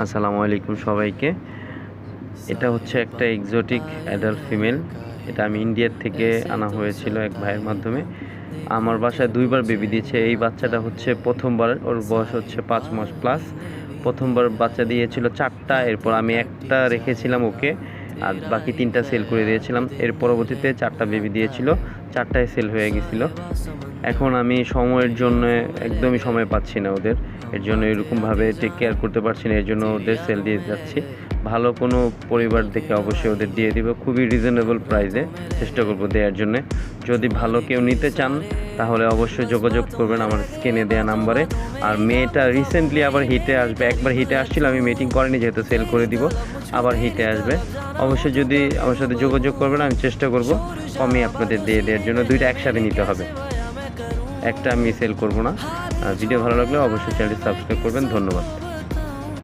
আসসালামু আলাইকুম সবাইকে। এটা হচ্ছে একটা এক্সোটিক অ্যাডাল্ট ফিমেল। এটা আমি ইন্ডিয়ার থেকে আনা হয়েছিল এক ভাইয়ের মাধ্যমে। আমার বাসায় ২ বার বেবি দিয়েছে। এই বাচ্চাটা হচ্ছে প্রথমবার, ওর বয়স হচ্ছে ৫ মাস প্লাস। প্রথমবার বাচ্চা দিয়েছিল ৪টা, এরপর আমি একটা রেখেছিলাম ওকে, আর বাকি ৩টা সেল করে দিয়েছিলাম। এর পরবর্তীতে ৪টা বেবি দিয়েছিল, ৪টাই সেল হয়ে গেছিলো। এখন আমি সময়ের জন্য একদমই সময় পাচ্ছি না ওদের, এর জন্য এরকমভাবে টেক কেয়ার করতে পারছি না, এর জন্য ওদের সেল দিয়ে যাচ্ছি। ভালো কোনো পরিবার দেখে অবশ্যই ওদের দিয়ে দিব, খুবই রিজনেবল প্রাইসে চেষ্টা করব দেওয়ার জন্যে। যদি ভালো কেউ নিতে চান তাহলে অবশ্যই যোগাযোগ করবেন আমার স্ক্রিনে দেওয়া নাম্বারে। আর মেয়েটা রিসেন্টলি আবার হিটে আসবে, একবার হিটে আসছিল, আমি মিটিং করিনি যেহেতু সেল করে দিব, আবার হিটে আসবে। অবশ্যই যদি আমার সাথে যোগাযোগ করবেন, আমি চেষ্টা করব কমই আপনাদের দিয়ে দেওয়ার জন্য। 2টা একসাথে নিতে হবে, একটা আমি সেল করব না। ভিডিও ভালো লাগলে অবশ্যই চ্যানেলটি সাবস্ক্রাইব করবেন। ধন্যবাদ।